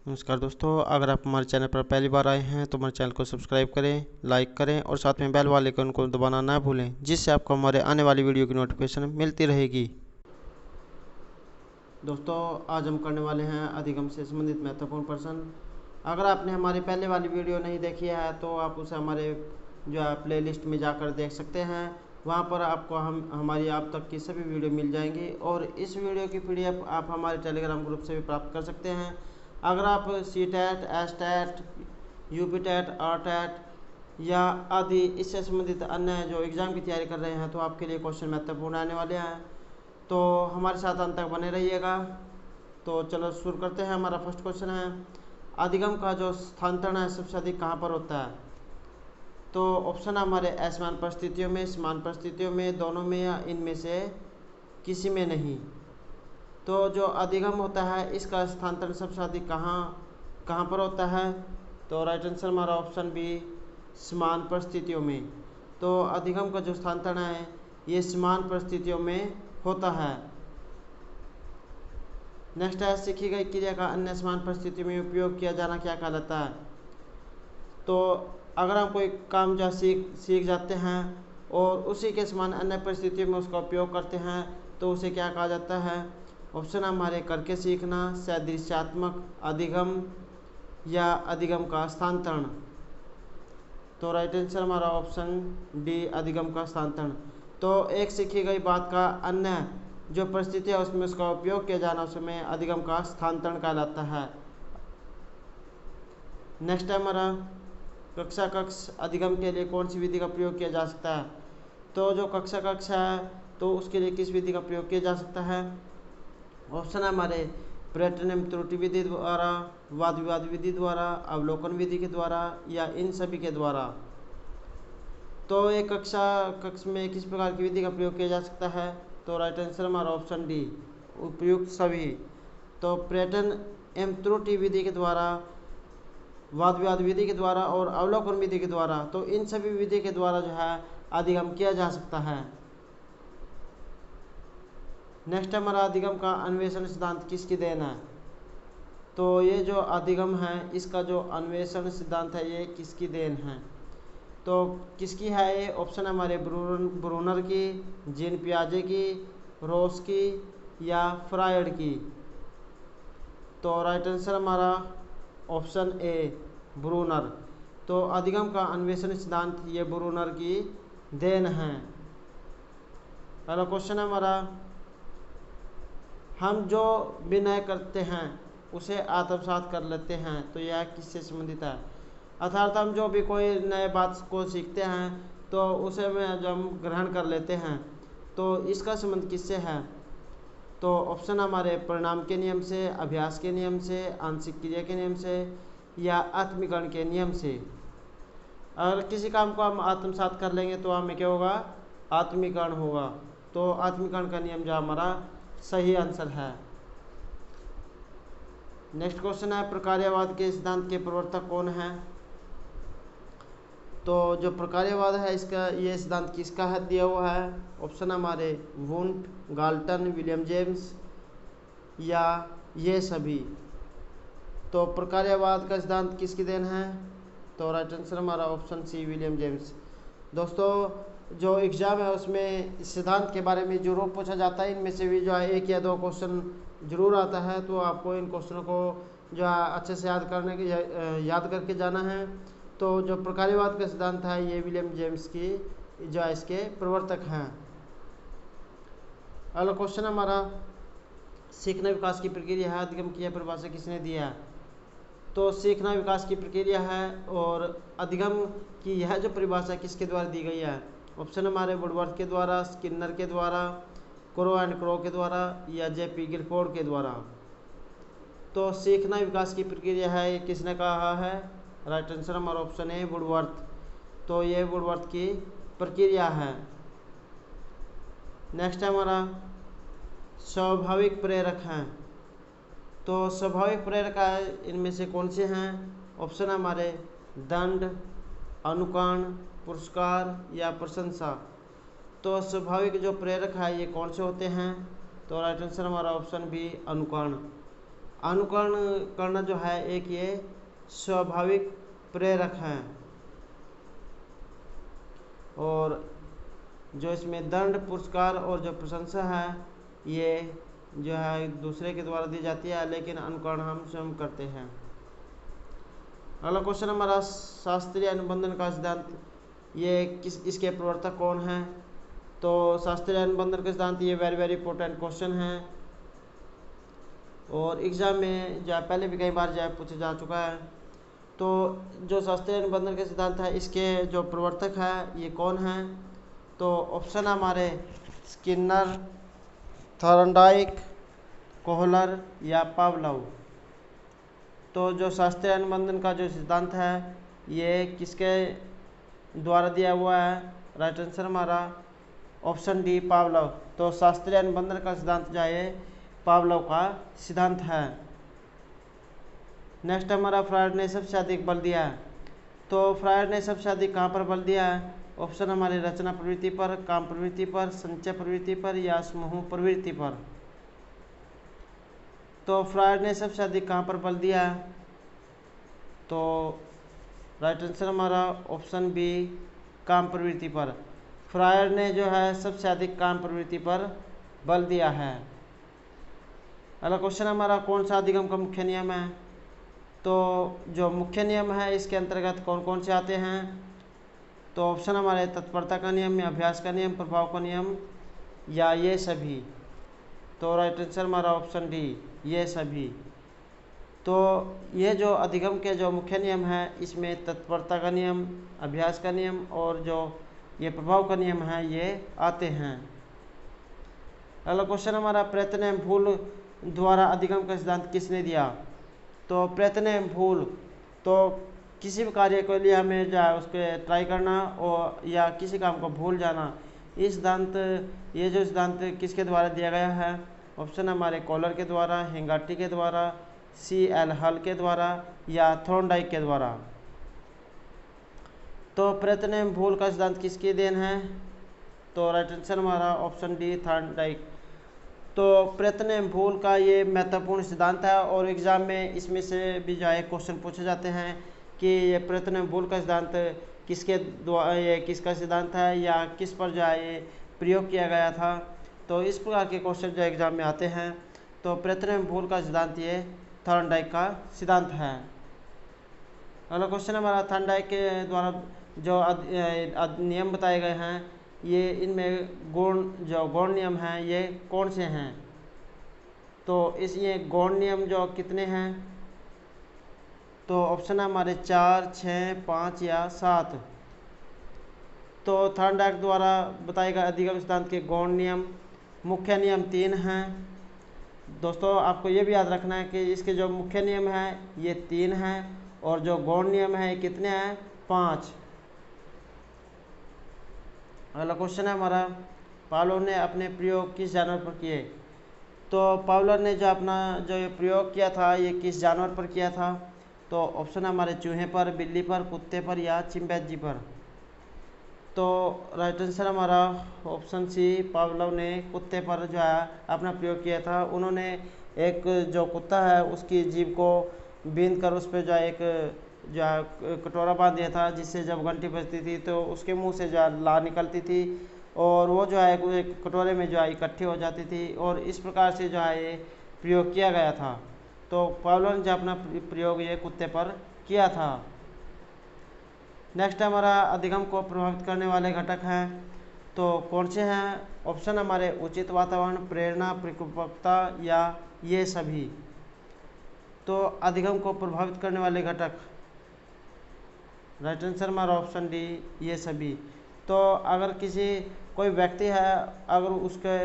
नमस्कार दोस्तों, अगर आप हमारे चैनल पर पहली बार आए हैं तो हमारे चैनल को सब्सक्राइब करें, लाइक करें और साथ में बेल वाले आइकन को दबाना ना भूलें, जिससे आपको हमारे आने वाली वीडियो की नोटिफिकेशन मिलती रहेगी। दोस्तों, आज हम करने वाले हैं अधिगम से संबंधित महत्वपूर्ण प्रश्न। अगर आपने हमारी पहले वाली वीडियो नहीं देखी है तो आप उसे हमारे जो है प्ले लिस्ट में जाकर देख सकते हैं। वहाँ पर आपको हमारी अब तक की सभी वीडियो मिल जाएंगी और इस वीडियो की PDF आप हमारे टेलीग्राम ग्रुप से भी प्राप्त कर सकते हैं। अगर आप CTET, STET, UPTET, RTET या आदि इससे संबंधित अन्य जो एग्ज़ाम की तैयारी कर रहे हैं तो आपके लिए क्वेश्चन महत्वपूर्ण आने वाले हैं, तो हमारे साथ अंत तक बने रहिएगा। तो चलो शुरू करते हैं। हमारा फर्स्ट क्वेश्चन है, अधिगम का जो स्थानांतरण है सबसे अधिक कहाँ पर होता है? तो ऑप्शन हमारे असमान परिस्थितियों में, समान परिस्थितियों में, दोनों में या इनमें से किसी में नहीं। तो जो अधिगम होता है इसका स्थानांतरण सबसे अधिक कहाँ पर होता है? तो राइट आंसर हमारा ऑप्शन बी, समान परिस्थितियों में। तो अधिगम का जो स्थानांतरण है ये समान परिस्थितियों में होता है। नेक्स्ट है, सीखी गई क्रिया का अन्य समान परिस्थितियों में उपयोग किया जाना क्या कहलाता है? तो अगर हम कोई काम जो सीख जाते हैं और उसी के समान अन्य परिस्थितियों में उसका उपयोग करते हैं तो उसे क्या कहा जाता है? ऑप्शन हमारे करके सीखना, सदृश्यात्मक अधिगम या अधिगम का स्थानांतरण। तो राइट आंसर हमारा ऑप्शन डी, अधिगम का स्थानांतरण। तो एक सीखी गई बात का अन्य जो परिस्थिति है उसमें उसका उपयोग किया जाना उसमें अधिगम का स्थानांतरण कहलाता है। नेक्स्ट है हमारा, कक्षा कक्ष अधिगम के लिए कौन सी विधि का प्रयोग किया जा सकता है? तो जो कक्षा कक्ष है तो उसके लिए किस विधि का प्रयोग किया जा सकता है? ऑप्शन है हमारे पर्यटन एवं त्रुटि विधि द्वारा, वाद विवाद विधि द्वारा, अवलोकन विधि के द्वारा या इन सभी के द्वारा। तो एक कक्षा कक्ष में किस प्रकार की विधि का प्रयोग किया जा सकता है? तो राइट आंसर हमारा ऑप्शन डी, उपयुक्त सभी। तो पर्यटन एवं त्रुटि विधि के द्वारा, वाद विवाद विधि के द्वारा और अवलोकन विधि के द्वारा, तो इन सभी विधि के द्वारा जो है अधिगम किया जा सकता है। नेक्स्ट हमारा, अधिगम का अन्वेषण सिद्धांत किसकी देन है? तो ये जो अधिगम है इसका जो अन्वेषण सिद्धांत है ये किसकी देन है? तो किसकी है ये? ऑप्शन हमारे ब्रूनर की, जीन पियाजे की, रोस की या फ्रायड की। तो राइट आंसर हमारा ऑप्शन ए, ब्रूनर। तो अधिगम का अन्वेषण सिद्धांत ये ब्रूनर की देन है। पहला क्वेश्चन है हमारा, हम जो विनय करते हैं उसे आत्मसात कर लेते हैं, तो यह किससे संबंधित है? अर्थात हम जो भी कोई नए बात को सीखते हैं तो उसे में जब हम ग्रहण कर लेते हैं तो इसका संबंध किससे है? तो ऑप्शन हमारे परिणाम के नियम से, अभ्यास के नियम से, आंशिक क्रिया के नियम से या आत्मीकरण के नियम से। अगर किसी काम को हम आत्मसात कर लेंगे तो हमें क्या होगा? आत्मीकरण होगा। तो आत्मीकरण का नियम जो हमारा सही आंसर है। नेक्स्ट क्वेश्चन है, प्रकार्यवाद के सिद्धांत के प्रवर्तक कौन है? तो जो प्रकार्यवाद है इसका ये सिद्धांत किसका है दिया हुआ है? ऑप्शन हमारे वुंट, गाल्टन, विलियम जेम्स या ये सभी। तो प्रकार्यवाद का सिद्धांत किसकी देन है? तो राइट आंसर हमारा ऑप्शन सी, विलियम जेम्स। दोस्तों, जो एग्ज़ाम है उसमें इस सिद्धांत के बारे में जरूर पूछा जाता है। इनमें से भी जो है 1 या 2 क्वेश्चन जरूर आता है, तो आपको इन क्वेश्चनों को जो है अच्छे से याद करके जाना है। तो जो प्रकार्यवाद का सिद्धांत है ये विलियम जेम्स की जो है इसके प्रवर्तक हैं। अगला क्वेश्चन हमारा, सीखना विकास की प्रक्रिया है, अधिगम की यह परिभाषा किसने दिया है? तो सीखना विकास की प्रक्रिया है और अधिगम की यह जो परिभाषा किसके द्वारा दी गई है? ऑप्शन हमारे वुडवर्थ के द्वारा, स्किनर के द्वारा, क्रो एंड क्रो के द्वारा या J.P. गिलफोर्ड के द्वारा। तो सीखना विकास की प्रक्रिया है ये किसने कहा है? राइट आंसर हमारा ऑप्शन है वुडवर्थ। तो ये वुडवर्थ की प्रक्रिया है। नेक्स्ट है हमारा, स्वाभाविक प्रेरक हैं। तो स्वाभाविक प्रेरक इनमें से कौन से हैं? ऑप्शन हमारे दंड, अनुकरण, पुरस्कार या प्रशंसा। तो स्वाभाविक जो प्रेरक है ये कौन से होते हैं? तो राइट आंसर हमारा ऑप्शन बी, अनुकरण। अनुकरण करना जो है एक ये स्वाभाविक प्रेरक है, और जो इसमें दंड, पुरस्कार और जो प्रशंसा है ये जो है दूसरे के द्वारा दी जाती है, लेकिन अनुकरण हम स्वयं करते हैं। अगला क्वेश्चन हमारा, शास्त्रीय अनुबंधन का सिद्धांत ये इसके प्रवर्तक कौन हैं? तो शास्त्रीय अनुबंधन का सिद्धांत ये वेरी इंपॉर्टेंट क्वेश्चन है, और एग्जाम में जो पहले भी कई बार जो पूछा जा चुका है। तो जो शास्त्रीय अनुबंधन का सिद्धांत है इसके जो प्रवर्तक है ये कौन है? तो ऑप्शन हमारे स्किनर, थॉर्नडाइक, कोहलर या पावलोव। तो जो शास्त्रीय अनुबंधन का जो सिद्धांत है ये किसके द्वारा दिया हुआ है? राइट आंसर हमारा ऑप्शन डी, पावलोव। तो शास्त्रीय अनुबंधन का सिद्धांत जो है पावलोव का सिद्धांत है। नेक्स्ट हमारा, फ्रायड ने सबसे अधिक बल दिया है। तो फ्रायड ने सबसे अधिक कहाँ पर बल दिया है? ऑप्शन हमारे रचना प्रवृत्ति पर, काम प्रवृत्ति पर, संचय प्रवृत्ति पर या समूह प्रवृत्ति पर। तो फ्रायड ने सबसे अधिक कहाँ पर बल दिया है? तो राइट आंसर हमारा ऑप्शन बी, काम प्रवृत्ति पर। फ्रायड ने जो है सबसे अधिक काम प्रवृत्ति पर बल दिया है। अगला क्वेश्चन हमारा, कौन सा अधिगम का मुख्य नियम है? तो जो मुख्य नियम है इसके अंतर्गत कौन कौन से आते हैं? तो ऑप्शन हमारे तत्परता का नियम या अभ्यास का नियम, प्रभाव का नियम या ये सभी। तो राइट आंसर हमारा ऑप्शन डी, ये सभी। तो ये जो अधिगम के जो मुख्य नियम है इसमें तत्परता का नियम, अभ्यास का नियम और जो ये प्रभाव का नियम है ये आते हैं। अगला क्वेश्चन हमारा, प्रयत्न एवं भूल द्वारा अधिगम का सिद्धांत किसने दिया? तो प्रयत्न एवं भूल, तो किसी भी कार्य के लिए हमें जो है उसके ट्राई करना और या किसी काम को भूल जाना, इस सिद्धांत, ये जो सिद्धांत किसके द्वारा दिया गया है? ऑप्शन हमारे कोहलर के द्वारा, हेंगार्टी के द्वारा, C.L. हल के द्वारा या थॉर्नडाइक के द्वारा। तो प्रयत्न एवं भूल का सिद्धांत किसकी देन है? तो राइट आंसर हमारा ऑप्शन डी, थॉर्नडाइक। तो प्रयत्न एवं भूल का ये महत्वपूर्ण सिद्धांत है, और एग्जाम में इसमें से भी जो है क्वेश्चन पूछे जाते हैं कि ये प्रयत्न एवं भूल का सिद्धांत किसके द्वारा, ये किसका सिद्धांत है या किस पर जो है ये प्रयोग किया गया था। तो इस प्रकार के क्वेश्चन जो एग्जाम में आते हैं। तो प्रयत्न एवं भूल का सिद्धांत ये थॉर्नडाइक का सिद्धांत है। अगला क्वेश्चन हमारा, थॉर्नडाइक के द्वारा जो नियम बताए गए हैं ये इनमें गौण नियम हैं ये कौन से हैं? तो ये गौण नियम जो कितने हैं? तो ऑप्शन हमारे 4, 6, 5 या 7। तो थॉर्नडाइक द्वारा बताए गए अधिगम सिद्धांत के गौण नियम, मुख्य नियम 3 हैं। दोस्तों आपको ये भी याद रखना है कि इसके जो मुख्य नियम हैं ये 3 हैं और जो गौण नियम है कितने हैं? 5। अगला क्वेश्चन है हमारा, पावलोव ने अपने प्रयोग किस जानवर पर किए? तो पावलोव ने जो अपना जो ये प्रयोग किया था ये किस जानवर पर किया था? तो ऑप्शन हमारे चूहे पर, बिल्ली पर, कुत्ते पर या चिंपैंजी पर। तो राइट आंसर हमारा ऑप्शन सी, पावलोव ने कुत्ते पर जो है अपना प्रयोग किया था। उन्होंने एक जो कुत्ता है उसकी जीभ को बींद कर उस पर जो है एक जो है कटोरा बांध दिया था, जिससे जब घंटी बजती थी तो उसके मुंह से जो है लार निकलती थी और वो जो है एक कटोरे में जो है इकट्ठी हो जाती थी, और इस प्रकार से जो है ये प्रयोग किया गया था। तो पावलोव ने जो अपना प्रयोग ये कुत्ते पर किया था। नेक्स्ट हमारा, अधिगम को प्रभावित करने वाले घटक हैं तो कौन से हैं? ऑप्शन हमारे उचित वातावरण, प्रेरणा, परिपक्वता या ये सभी। तो अधिगम को प्रभावित करने वाले घटक, राइट आंसर हमारा ऑप्शन डी, ये सभी। तो अगर कोई व्यक्ति है, अगर उसके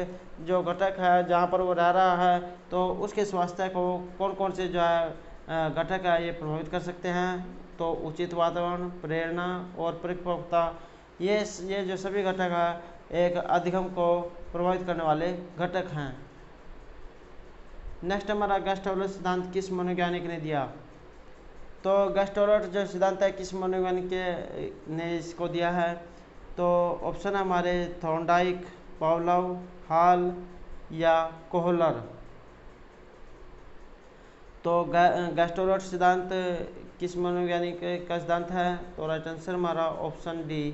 जो घटक है जहाँ पर वो रह रहा है तो उसके स्वास्थ्य को कौन कौन से जो है घटक है ये प्रभावित कर सकते हैं? तो उचित वातावरण, प्रेरणा और परिपक्वता, ये जो सभी घटक है एक अधिगम को प्रभावित करने वाले घटक हैं। नेक्स्ट हमारा, गेस्टाल्ट सिद्धांत किस मनोवैज्ञानिक ने दिया? तो गेस्टाल्ट जो सिद्धांत है किस मनोवैज्ञानिक ने इसको दिया है? तो ऑप्शन हमारे थॉर्नडाइक, पावलोव, हॉल या कोहलर। तो गैस्टोलोट सिद्धांत किस मनोवैज्ञानिक का सिद्धांत है? तो राइट आंसर हमारा ऑप्शन डी,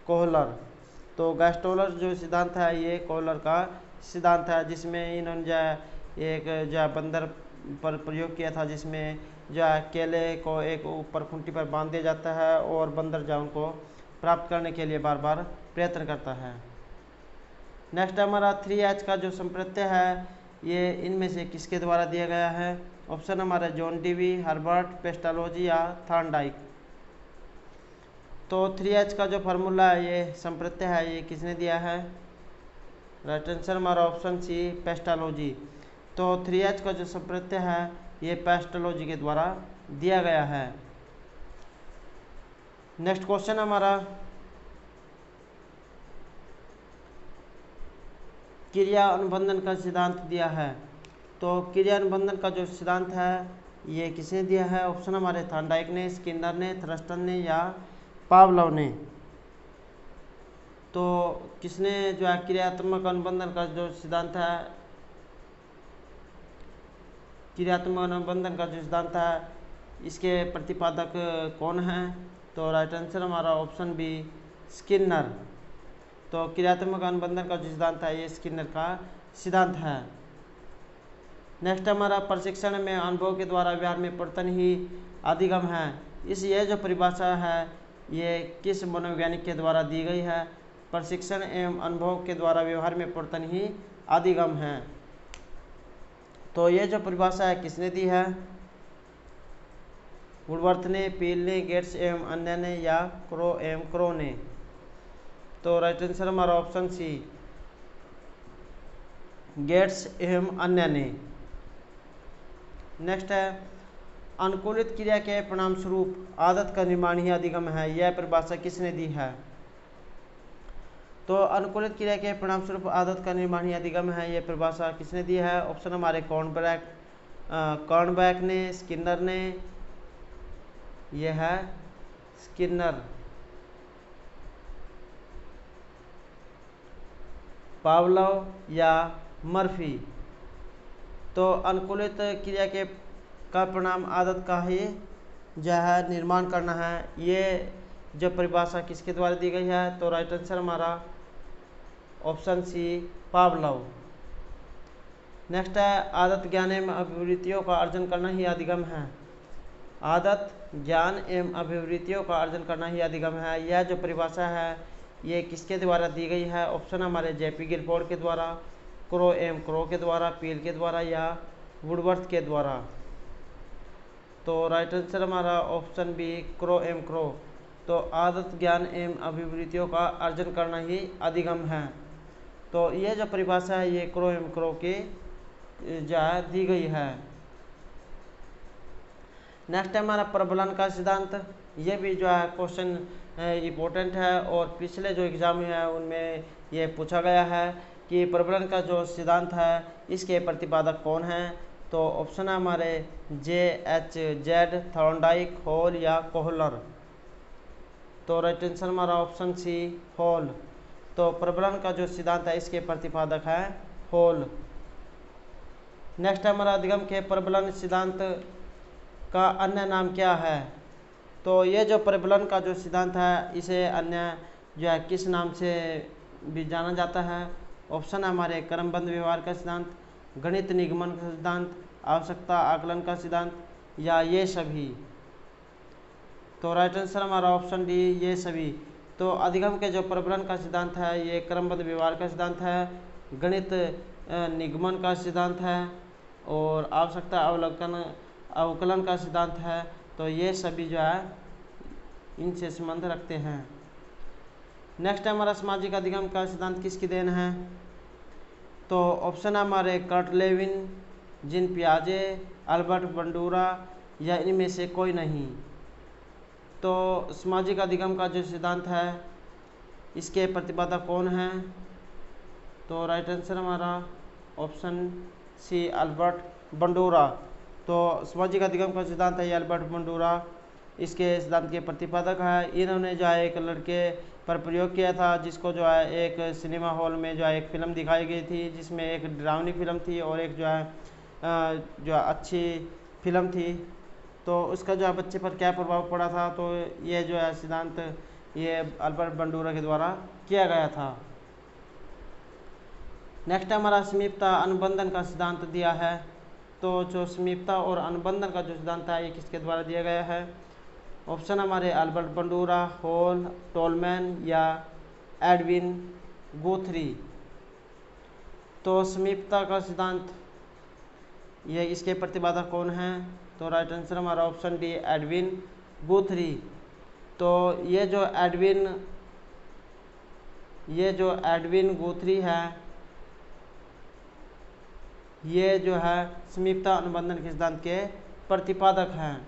कोहलर। तो गैस्टोलोट जो सिद्धांत है ये कोहलर का सिद्धांत है, जिसमें इन्होंने जो है एक जो है बंदर पर प्रयोग किया था, जिसमें जो है केले को एक ऊपर खूंटी पर बांध दिया जाता है और बंदर जो उनको प्राप्त करने के लिए बार बार प्रयत्न करता है। नेक्स्ट हमारा 3H का जो संप्रत्यय है ये इनमें से किसके द्वारा दिया गया है? ऑप्शन हमारा जॉन डीवी, हर्बर्ट, पेस्टालोजी या थॉर्नडाइक। तो 3H का जो फार्मूला है ये संप्रत्यय है ये किसने दिया है? राइट आंसर हमारा ऑप्शन सी, पेस्टालोजी। तो 3H का जो संप्रत्यय है ये पेस्टालोजी के द्वारा दिया गया है। नेक्स्ट क्वेश्चन हमारा क्रिया अनुबंधन का सिद्धांत दिया है। तो क्रिया अनुबंधन का जो सिद्धांत है ये किसने दिया है? ऑप्शन हमारे थॉर्नडाइक ने, स्किनर ने, थ्रस्टन ने या पावलोव ने। तो किसने जो है क्रियात्मक अनुबंधन का जो सिद्धांत है, क्रियात्मक अनुबंधन का जो सिद्धांत है इसके प्रतिपादक कौन है? तो राइट आंसर हमारा ऑप्शन बी, स्किनर। तो क्रियात्मक अनुबंधन का जो सिद्धांत है ये स्किनर का सिद्धांत है। नेक्स्ट हमारा प्रशिक्षण में अनुभव के द्वारा व्यवहार में परिवर्तन ही अधिगम है। ये जो परिभाषा है ये किस मनोवैज्ञानिक के द्वारा दी गई है? प्रशिक्षण एवं अनुभव के द्वारा व्यवहार में परिवर्तन ही अधिगम है। तो ये जो परिभाषा है किसने दी है? वुडवर्थ ने, पील ने, गेट्स एवं अन्य ने या क्रो एवं क्रो ने। तो राइट आंसर हमारा ऑप्शन सी, गेट्स एवं अन्य ने। नेक्स्ट है अनुकूलित क्रिया के परिणाम स्वरूप आदत का निर्माण ही अधिगम है। यह परिभाषा किसने दी है? तो अनुकूलित क्रिया के परिणाम स्वरूप आदत का निर्माण ही अधिगम है, यह परिभाषा किसने दी है? ऑप्शन हमारे कॉर्नबैक ने, स्किनर ने, यह है स्किनर, पावलोव या मर्फी। तो अनुकूलित क्रिया के का परिणाम आदत का ही जो है निर्माण करना है, ये जो परिभाषा किसके द्वारा दी गई है? तो राइट आंसर हमारा ऑप्शन सी, पावलोव। नेक्स्ट है आदत ज्ञान एवं अभिवृत्तियों का अर्जन करना ही अधिगम है। आदत ज्ञान एवं अभिवृत्तियों का अर्जन करना ही अधिगम है, यह जो परिभाषा है ये किसके द्वारा दी गई है? ऑप्शन हमारे जेपी गिलफोर्ड के द्वारा, क्रो एवं क्रो के द्वारा, पील के द्वारा या वुडवर्थ के द्वारा। तो राइट आंसर हमारा ऑप्शन बी, क्रो एवं क्रो। तो आदत ज्ञान एवं अभिवृत्तियों का अर्जन करना ही अधिगम है। तो ये जो परिभाषा है ये क्रो एवं क्रो की जो है दी गई है। नेक्स्ट है हमारा प्रबलन का सिद्धांत। ये भी जो है क्वेश्चन इम्पोर्टेंट है और पिछले जो एग्जाम है उनमें ये पूछा गया है कि प्रबलन का जो सिद्धांत है इसके प्रतिपादक कौन है? तो ऑप्शन है हमारे JH-Z, थॉर्नडाइक, हॉल या कोहलर। तो राइट आंसर हमारा ऑप्शन सी, हॉल। तो प्रबलन का जो सिद्धांत है इसके प्रतिपादक है हॉल। नेक्स्ट हमारा अधिगम के प्रबलन सिद्धांत का अन्य नाम क्या है? तो ये जो प्रबलन का जो सिद्धांत है इसे अन्य जो है किस नाम से भी जाना जाता है? ऑप्शन है हमारे क्रमबद्ध व्यवहार का सिद्धांत, गणित निगमन का सिद्धांत, आवश्यकता आकलन का सिद्धांत या ये सभी। तो राइट आंसर हमारा ऑप्शन डी, ये सभी। तो अधिगम के जो प्रबलन का सिद्धांत है ये क्रमबद्ध व्यवहार का सिद्धांत है, गणित निगमन का सिद्धांत है और आवश्यकता अवकलन का सिद्धांत है। तो ये सभी जो है इनसे संबंध रखते हैं। नेक्स्ट हमारा सामाजिक अधिगम का सिद्धांत किसकी देन है? तो ऑप्शन हमारे कर्ट लेविन, जीन पियाजे, अल्बर्ट बंडूरा या इनमें से कोई नहीं। तो सामाजिक अधिगम का जो सिद्धांत है इसके प्रतिपादक कौन है? तो राइट आंसर हमारा ऑप्शन सी, अल्बर्ट बंडूरा। तो सामाजिक अधिगम का सिद्धांत है ये अल्बर्ट बंडूरा इसके सिद्धांत के प्रतिपादक है। इन्होंने जो है एक लड़के पर प्रयोग किया था जिसको जो है एक सिनेमा हॉल में जो है एक फ़िल्म दिखाई गई थी जिसमें एक डरावनी फिल्म थी और एक जो है अच्छी फिल्म थी, तो उसका जो है बच्चे पर क्या प्रभाव पड़ा था, तो ये जो है सिद्धांत ये अल्बर्ट बंडूरा के द्वारा किया गया था। नेक्स्ट हमारा समीपता अनुबंधन का सिद्धांत दिया है। तो जो समीपता और अनुबंधन का जो सिद्धांत है ये किसके द्वारा दिया गया है? ऑप्शन हमारे अल्बर्ट बंडूरा, हॉल, टोलमैन या एडविन गुथरी। तो समीपता का सिद्धांत ये इसके प्रतिपादक कौन हैं? तो राइट आंसर हमारा ऑप्शन डी एडविन गुथरी। तो ये जो एडविन गुथरी है ये जो है समीपता अनुबंधन के सिद्धांत के प्रतिपादक हैं।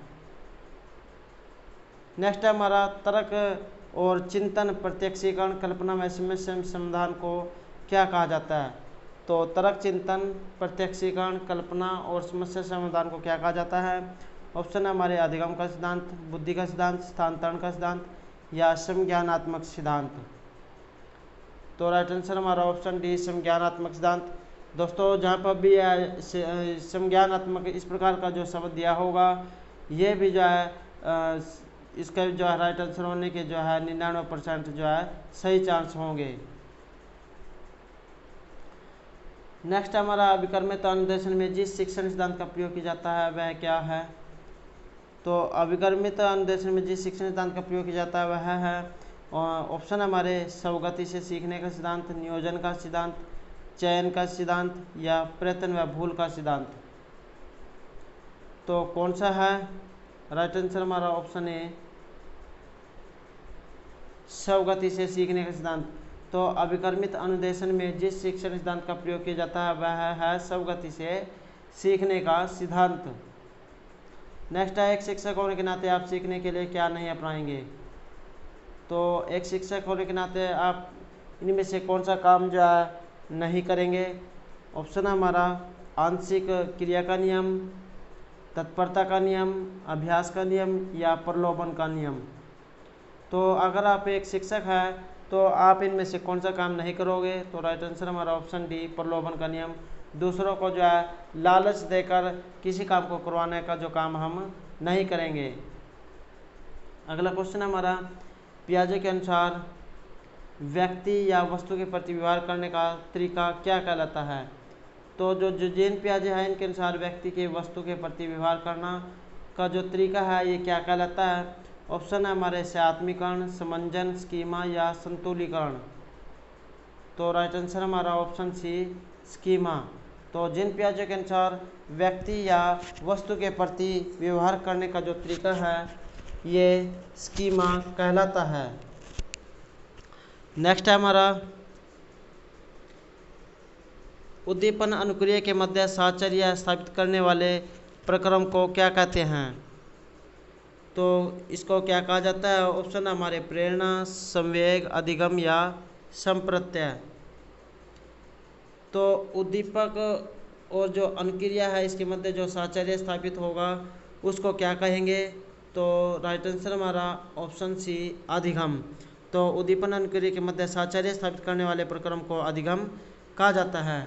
नेक्स्ट है हमारा तर्क और चिंतन प्रत्यक्षीकरण कल्पना में समस्या समाधान को क्या कहा जाता है? तो तर्क, चिंतन, प्रत्यक्षीकरण, कल्पना और समस्या समाधान को क्या कहा जाता है? ऑप्शन है हमारे अधिगम का सिद्धांत, बुद्धि का सिद्धांत, स्थानांतरण का सिद्धांत या संज्ञानात्मक सिद्धांत। तो राइट आंसर हमारा ऑप्शन डी संज्ञानात्मक सिद्धांत। दोस्तों जहाँ पर भी संज्ञानात्मक इस प्रकार का जो शब्द दिया होगा ये भी जो है इसका जो है राइट आंसर होने के जो है 99% जो है सही चांस होंगे। नेक्स्ट हमारा अभिकर्मित अनुदेशन में जिस शिक्षण सिद्धांत का प्रयोग किया जाता है वह क्या है? तो अभिकर्मित अनुदेशन में जिस शिक्षण सिद्धांत का प्रयोग किया जाता है वह है ऑप्शन हमारे स्वगति से सीखने का सिद्धांत, नियोजन का सिद्धांत, चयन का सिद्धांत या प्रयत्न व भूल का सिद्धांत। तो कौन सा है? राइट आंसर हमारा ऑप्शन ए स्वगति से सीखने का सिद्धांत। तो अभिकर्मित अनुदेशन में जिस शिक्षण सिद्धांत का प्रयोग किया जाता है वह है स्वगति से सीखने का सिद्धांत। नेक्स्ट है एक शिक्षक होने के नाते आप सीखने के लिए क्या नहीं अपनाएंगे? तो एक शिक्षक होने के नाते आप इनमें से कौन सा काम जो है नहीं करेंगे? ऑप्शन हमारा आंशिक क्रिया का नियम, तत्परता का नियम, अभ्यास का नियम या प्रलोभन का नियम। तो अगर आप एक शिक्षक हैं तो आप इनमें से कौन सा काम नहीं करोगे? तो राइट आंसर हमारा ऑप्शन डी प्रलोभन का नियम। दूसरों को जो है लालच देकर किसी काम को करवाने का जो काम हम नहीं करेंगे। अगला क्वेश्चन हमारा पियाजे के अनुसार व्यक्ति या वस्तु के प्रति व्यवहार करने का तरीका क्या कहलाता है? तो जो जीन पियाजे हैं इनके अनुसार व्यक्ति के वस्तु के प्रति व्यवहार करना का जो तरीका है ये क्या कहलाता है? ऑप्शन है हमारे सात्मीकरण, समंजन, स्कीमा या संतुलीकरण। तो राइट आंसर हमारा ऑप्शन सी स्कीमा। तो जीन पियाजे के अनुसार व्यक्ति या वस्तु के प्रति व्यवहार करने का जो तरीका है ये स्कीमा कहलाता है। नेक्स्ट है हमारा उद्दीपन अनुक्रिया के मध्य साहचर्य स्थापित करने वाले प्रक्रम को क्या कहते हैं? तो इसको क्या कहा जाता है? ऑप्शन हमारे प्रेरणा, संवेग, अधिगम या संप्रत्यय। तो उद्दीपक और जो अनुक्रिया है इसके मध्य जो साहचर्य स्थापित होगा उसको क्या कहेंगे? तो राइट आंसर हमारा ऑप्शन सी अधिगम। तो उद्दीपन अनुक्रिया के मध्य साहचर्य स्थापित करने वाले प्रक्रम को अधिगम कहा जाता है।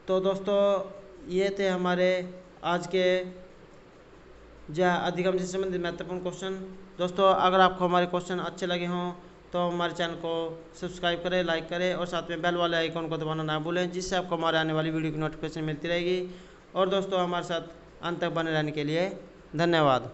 तो दोस्तों ये थे हमारे आज के अधिगम से संबंधित महत्वपूर्ण क्वेश्चन। दोस्तों अगर आपको हमारे क्वेश्चन अच्छे लगे हों तो हमारे चैनल को सब्सक्राइब करें, लाइक करें और साथ में बेल वाले आइकॉन को दबाना ना भूलें, जिससे आपको हमारे आने वाली वीडियो की नोटिफिकेशन मिलती रहेगी। और दोस्तों हमारे साथ अंत तक बने रहने के लिए धन्यवाद।